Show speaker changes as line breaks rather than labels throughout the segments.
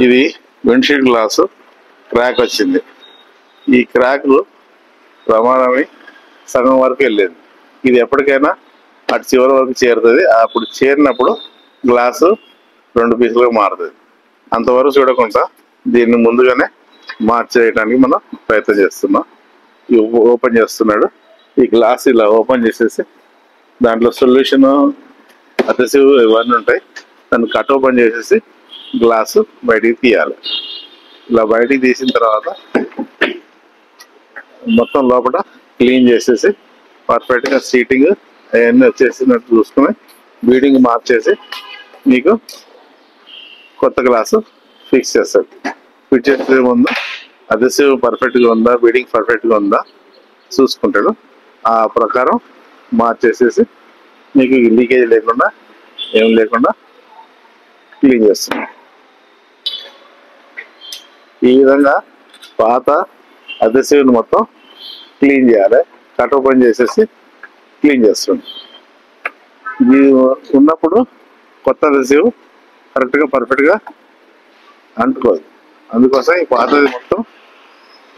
ఇది windshield glass crack వచ్చింది. ఈ క్రాక్ ప్రమాదమై సగం వరకు వెళ్ళేది. ఇది ఎప్పటికైనా అటు చివరి వరకు చేరుతుంది. అప్పుడు చేరినప్పుడు గ్లాసు 2 పీసులుగా మారుతుంది. అంతవరకు చూడకుండా దీన్ని ముందుగానే మార్చేయడానికి మనం ప్రయత్నం చేస్తున్నాం. ఓపెన్ చేస్తున్నాడు. ఈ గ్లాస్ ఇలా ఓపెన్ చేసేసి దాంట్లో సొల్యూషన్, అదెసివ్ ఇవన్నీ ఉంటాయి. దాన్ని కట్ ఓపెన్ చేసేసి గ్లాసు బయటికి తీయాలి. ఇలా బయటికి తీసిన తర్వాత మొత్తం లోపల క్లీన్ చేసేసి పర్ఫెక్ట్గా సీటింగ్ అవన్నీ వచ్చేసినట్టు చూసుకుని బీడింగ్ మార్చేసి మీకు కొత్త గ్లాసు ఫిక్స్ చేస్తాడు. ఫిట్ చేసే ముందు అదెసివ్ పర్ఫెక్ట్గా ఉందా, బీడింగ్ పర్ఫెక్ట్గా ఉందా చూసుకుంటాడు. ఆ ప్రకారం మార్చేసేసి మీకు లీకేజ్ లేకుండా ఏం లేకుండా క్లీన్ చేస్తున్నాం. ఈ విధంగా పాత అదెసివ్ని మొత్తం క్లీన్ చేయాలి. కట్ ఓపెన్ చేసేసి క్లీన్ చేస్తుంది. ఇది ఉన్నప్పుడు కొత్త అదెసివ్ కరెక్ట్గా పర్ఫెక్ట్గా అంటుకోదు. అందుకోసం ఈ పాతది మొత్తం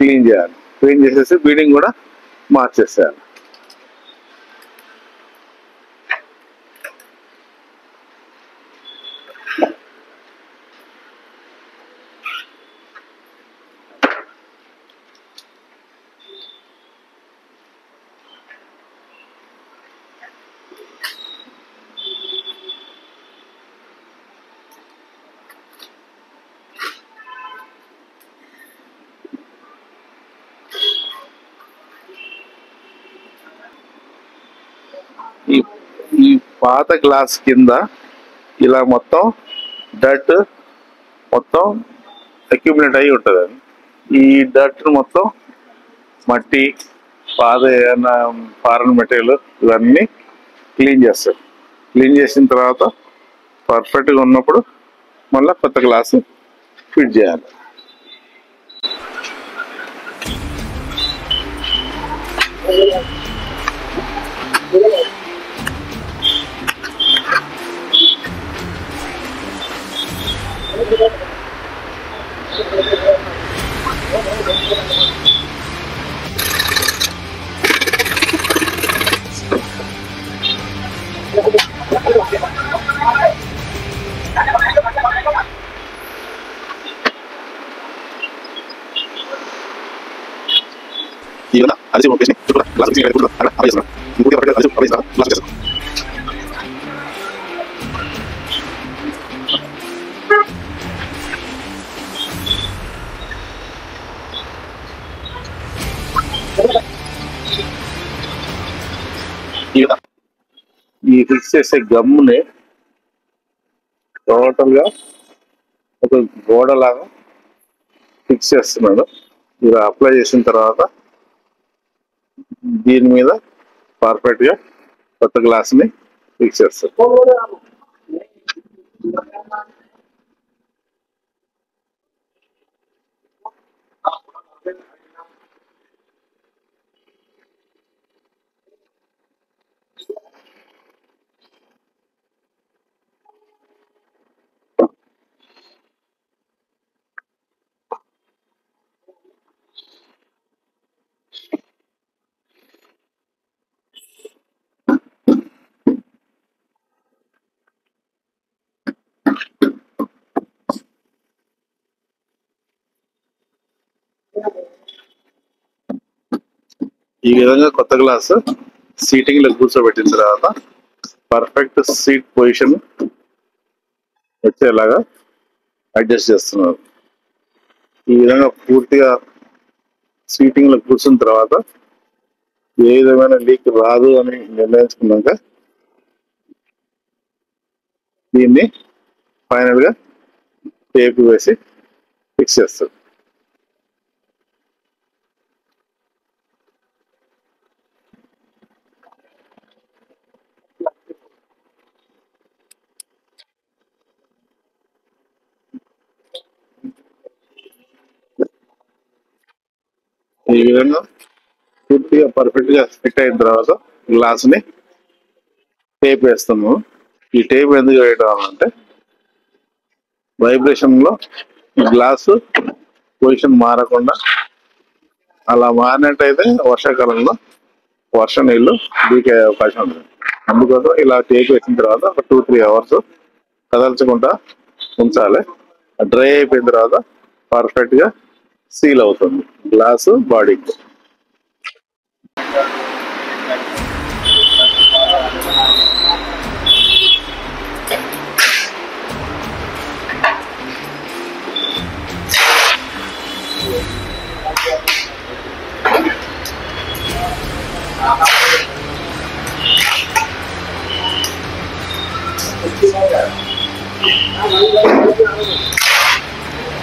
క్లీన్ చేయాలి. క్లీన్ చేసేసి బీడింగ్ కూడా మార్చేసేయాలి. ఈ పాత గ్లాస్ కింద ఇలా మొత్తం డర్ట్ మొత్తం అక్యుములేట్ అయి ఉంటుంది. ఈ డర్ట్ మొత్తం మట్టి, పాత ఏమైనా ఫారెన్ మెటీరియల్ ఇవన్నీ క్లీన్ చేస్తారు. క్లీన్ చేసిన తర్వాత పర్ఫెక్ట్గా ఉన్నప్పుడు మళ్ళీ కొత్త గ్లాసు ఫిట్ చేయాలి. ఈ ఫిక్స్ చేసే గమ్ముని టోటల్ గా ఒక గోడ లాగా ఫిక్స్ చేస్తున్నాడు. ఇలా అప్లై చేసిన తర్వాత దీని మీద పర్ఫెక్ట్ గా కొత్త గ్లాస్ ని ఫిక్స్ చేస్తాడు. ఈ విధంగా కొత్త గ్లాస్ సీటింగ్ లో కూర్చోబెట్టిన తర్వాత పర్ఫెక్ట్ సీట్ పొజిషన్ వచ్చేలాగా అడ్జస్ట్ చేస్తున్నారు. ఈ విధంగా పూర్తిగా సీటింగ్ లో కూర్చున్న తర్వాత ఏ విధమైన లీక్ రాదు అని నిర్ణయించుకున్నాక దీన్ని ఫైనల్ గా టేప్ వేసి ఫిక్స్ చేస్తారు. ఈ విధంగా పూర్తిగా పర్ఫెక్ట్ గా ఫిట్ అయిన తర్వాత గ్లాస్ ని టేప్ వేస్తాము. ఈ టేప్ ఎందుకు వేయడం అంటే వైబ్రేషన్ లో గ్లాసు పొజిషన్ మారకుండా, అలా మారినట్టయితే వర్షాకాలంలో వర్ష నీళ్లు లీక్ అయ్యే అవకాశం ఉంటుంది. అందుకోసం ఇలా టేక్ వేసిన తర్వాత ఒక 2-3 అవర్స్ కదల్చకుండా ఉంచాలి. డ్రై అయిపోయిన తర్వాత పర్ఫెక్ట్ గా సీల్ అవుతుంది గ్లాసు బాడీకి.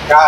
क्या